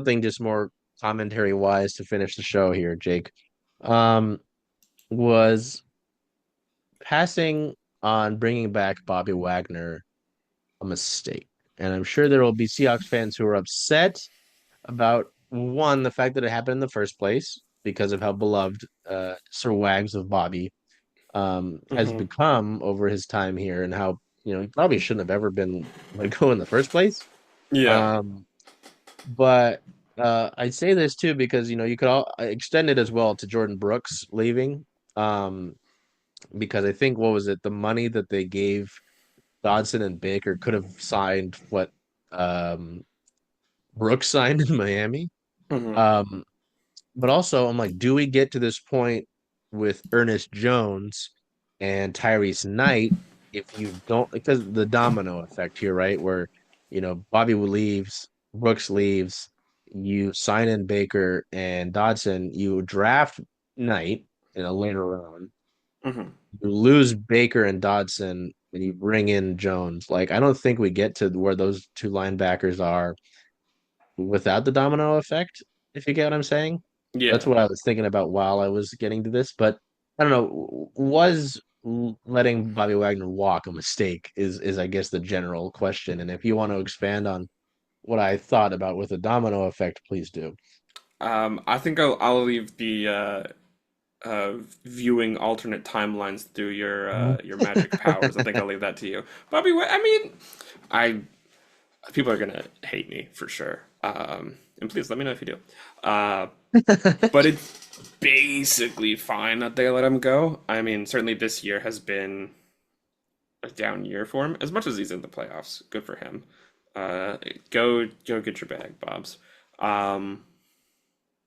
something just more commentary wise to finish the show here, Jake. Um, was passing on bringing back Bobby Wagner a mistake? And I'm sure there will be Seahawks fans who are upset about one, the fact that it happened in the first place because of how beloved Sir Wags of Bobby has Hmm. become over his time here and how, he probably shouldn't have ever been let go in the first place. Yeah. Um, but I say this too because you could all extend it as well to Jordan Brooks leaving. Um, because I think what was it, the money that they gave Dodson and Baker could have signed what um Brooks signed in Miami. Hmm. Um, but also I'm like, do we get to this point with Ernest Jones and Tyrese Knight if you don't, because the domino effect here, right? Where Bobby leaves, Brooks leaves, you sign in Baker and Dodson, you draft Knight in a later round, Hmm. you lose Baker and Dodson, and you bring in Jones. Like, I don't think we get to where those two linebackers are without the domino effect, if you get what I'm saying. That's Yeah. what I was thinking about while I was getting to this. But I don't know, was letting Bobby Wagner walk a mistake is I guess the general question. And if you want to expand on what I thought about with the domino effect, please do. I think I'll leave the viewing alternate timelines through your magic powers. I think I'll leave that to you, Bobby. I mean, I people are gonna hate me for sure. And please let me know if you do. Uh, but it's basically fine that they let him go. I mean, certainly this year has been a down year for him. As much as he's in the playoffs, good for him. Uh, go get your bag, Bob's. Um,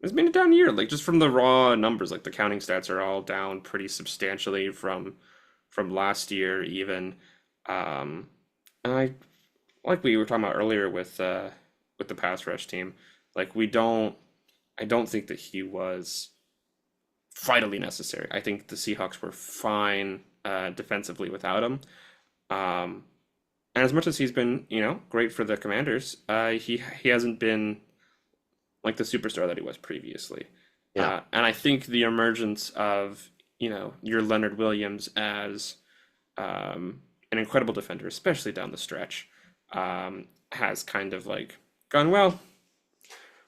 it's been a down year, like just from the raw numbers, like the counting stats are all down pretty substantially from last year even. Um, and I like we were talking about earlier with the pass rush team, like I don't think that he was vitally necessary. I think the Seahawks were fine defensively without him. Um, and as much as he's been, great for the Commanders, he hasn't been like the superstar that he was previously. Yeah, And I think the emergence of, your Leonard Williams as an incredible defender, especially down the stretch, has kind of like gone, well,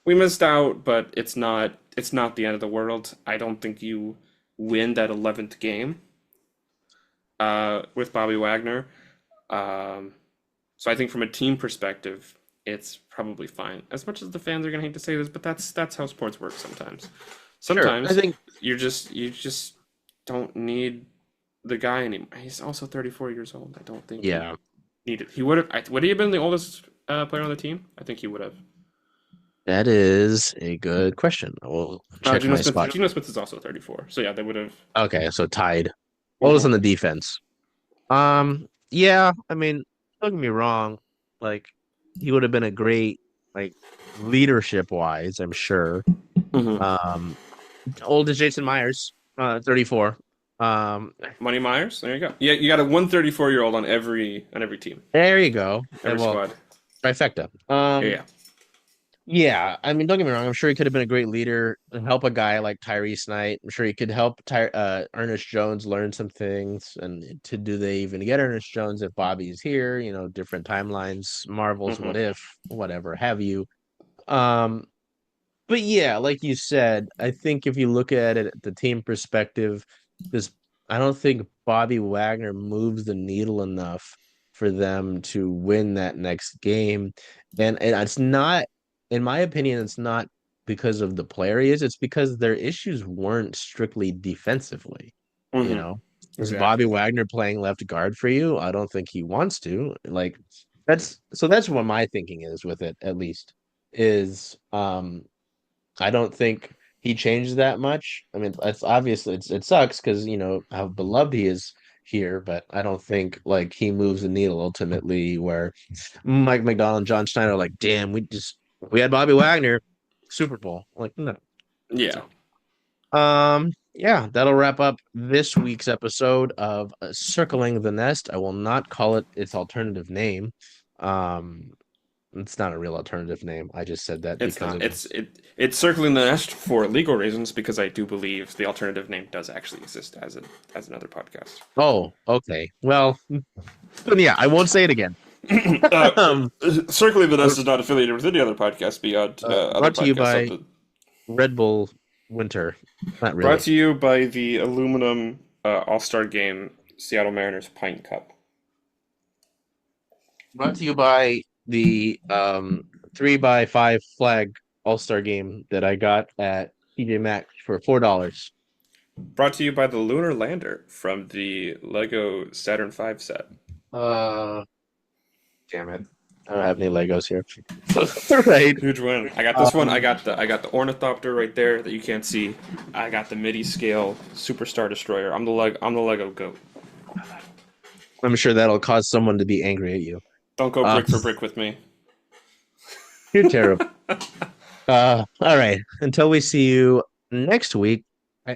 we missed out, but it's not the end of the world. I don't think you win that 11th game with Bobby Wagner. Um, so I think from a team perspective, it's probably fine. As much as the fans are gonna hate to say this, but that's how sports work sometimes. sure. I Sometimes think you just don't need the guy anymore. He's also 34 years old. I don't think you yeah, need it. He would he have been the oldest player on the team? I think he would have. that is a good question. I will check Geno my Smith. spot. Geno Smith is also 34. So yeah, they would have. Okay, so tied. Oldest Mhm. on the defense. Yeah, I mean, don't get me wrong. Like, he would have been a great, like, leadership wise, I'm sure. Mhm. Um, old as Jason Myers, 34. Um, Money Myers. There you go. Yeah, you got a 134-year-old on every team, there you go. every Well, squad. trifecta. Yeah, yeah. Yeah, I mean, don't get me wrong. I'm sure he could have been a great leader and help a guy like Tyrese Knight. I'm sure he could help Ernest Jones learn some things. And to do they even get Ernest Jones if Bobby's here? Different timelines, Marvels, what Mhm. if, whatever have you. Um, but yeah, like you said, I think if you look at it at the team perspective, this I don't think Bobby Wagner moves the needle enough for them to win that next game. And it's not, in my opinion, it's not because of the player he is, it's because their issues weren't strictly defensively, you Mhm. know. Is Bobby Exactly. Wagner playing left guard for you? I don't think he wants to. Like that's what my thinking is with it, at least, is I don't think he changed that much. I mean, it's obviously it sucks because how beloved he is here, but I don't think like he moves the needle ultimately. Where Mike McDonald and John Schneider are like, damn, we had Bobby Wagner, Super Bowl. Like, no. Yeah. So, yeah, that'll wrap up this week's episode of Circling the Nest. I will not call it its alternative name. Um, it's not a real alternative name. I just said that It's because not. of It's circling the nest for legal reasons because I do believe the alternative name does actually exist as another podcast. Oh, okay. Well, but yeah, I won't say it again. Uh, um, Circling the Nest is not affiliated with any other podcast beyond other brought to you podcasts. by Red Bull Winter. Not Brought really. to you by the aluminum All-Star Game Seattle Mariners Pint Cup. Brought to you by the 3x5 flag All-Star game that I got at TJ Maxx for $4. Brought to you by the Lunar Lander from the Lego Saturn V set. Uh, damn it. I don't have any Legos here. Right. Huge win. I got this one. I got the Ornithopter right there that you can't see. I got the MIDI scale Superstar Destroyer. I'm the Lego goat. I'm sure that'll cause someone to be angry at you. Don't go brick for brick with me. You're terrible. All right. Until we see you next week,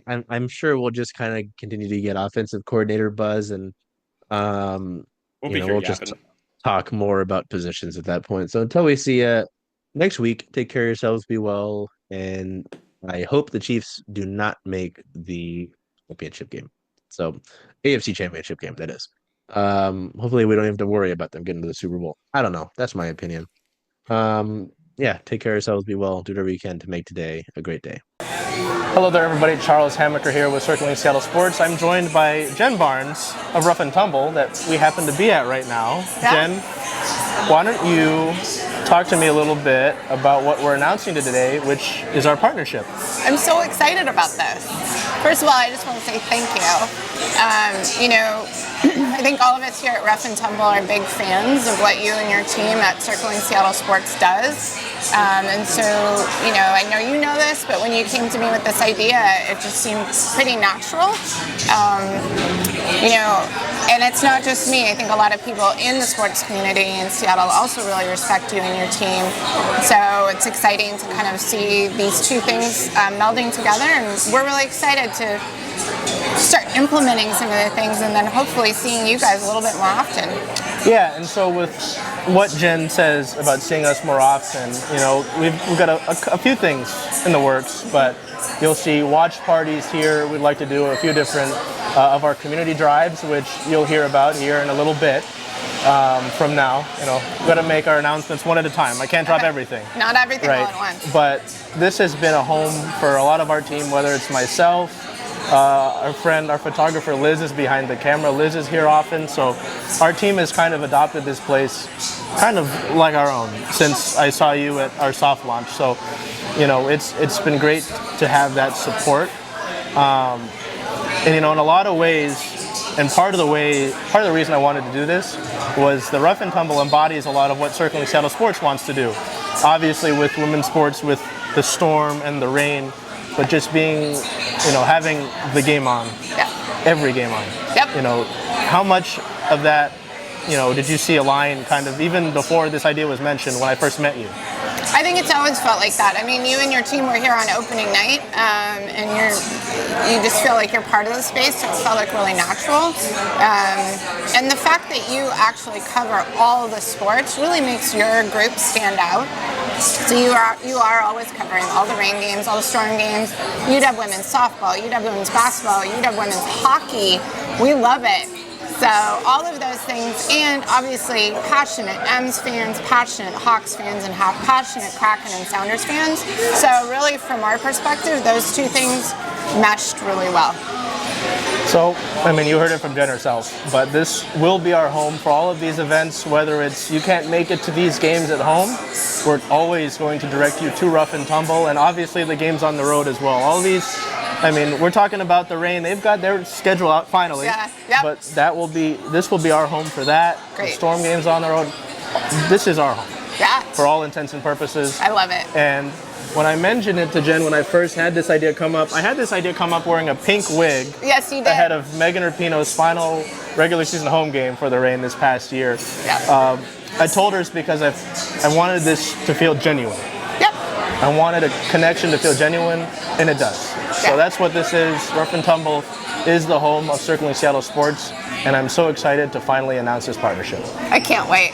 I'm sure we'll just kind of continue to get offensive coordinator buzz, and We'll be here we'll yapping. just talk more about positions at that point. So until we see you next week, take care of yourselves, be well, and I hope the Chiefs do not make the championship game. So AFC championship game, that is. Hopefully we don't have to worry about them getting to the Super Bowl. I don't know. That's my opinion. Yeah, take care of yourselves, be well, do whatever you can to make today a great day. Hello there, everybody. Charles Hamaker here with Circling Seattle Sports. I'm joined by Jen Barnes of Rough and Tumble that we happen to be at right now. Yeah. Jen, why don't you talk to me a little bit about what we're announcing today, which is our partnership. I'm so excited about this. First of all, I just want to say thank you. I think all of us here at Rough and Tumble are big fans of what you and your team at Circling Seattle Sports does. And so, I know you know this, but when you came to me with this idea, it just seemed pretty natural. And it's not just me. I think a lot of people in the sports community in Seattle also really respect you and your team. So it's exciting to kind of see these two things melding together, and we're really excited to start implementing some of the things and then hopefully seeing you guys a little bit more often. Yeah, and so with what Jen says about seeing us more often, we've got a few things in the works, but you'll see watch parties here. We'd like to do a few different of our community drives, which you'll hear about here in a little bit from now. We've got to make our announcements one at a time. I can't drop everything. Not everything Right. all at once. But this has been a home for a lot of our team, whether it's myself, our friend, our photographer Liz is behind the camera. Liz is here often, so our team has kind of adopted this place kind of like our own since I saw you at our soft launch. So, it's been great to have that support. And in a lot of ways, and part of the reason I wanted to do this was the Rough and Tumble embodies a lot of what Circling Seattle Sports wants to do. Obviously with women's sports, with the storm and the rain, but just being, having the game on, every game on. Yep. How much of that, did you see a line kind of even before this idea was mentioned when I first met you? I think it's always felt like that. I mean, you and your team were here on opening night, and you just feel like you're part of the space, so it felt like really natural. And the fact that you actually cover all of the sports really makes your group stand out. So you are always covering all the rain games, all the storm games. UW women's softball, UW women's basketball, UW women's hockey. We love it. So all of those things, and obviously passionate M's fans, passionate Hawks fans, and passionate Kraken and Sounders fans. So really, from our perspective, those two things meshed really well. So, you heard it from Jen herself, but this will be our home for all of these events, whether it's you can't make it to these games at home, we're always going to direct you to Rough and Tumble, and obviously the games on the road as well. All these, we're talking about the rain, they've got their schedule out finally, Yeah, yep. but this will be our home for that. Great. The storm games on the road, this is our home Yeah, for all intents and purposes. I love it. And when I mentioned it to Jen, when I first had this idea come up, I had this idea come up wearing a pink wig Yes, you did. ahead of Megan Rapinoe's final regular season home game for the Reign this past year. Yeah. I told her it's because I wanted this to feel genuine. Yep. I wanted a connection to feel genuine, and it does. So Yeah. that's what this is. Rough and Tumble is the home of Circling Seattle Sports, and I'm so excited to finally announce this partnership. I can't wait.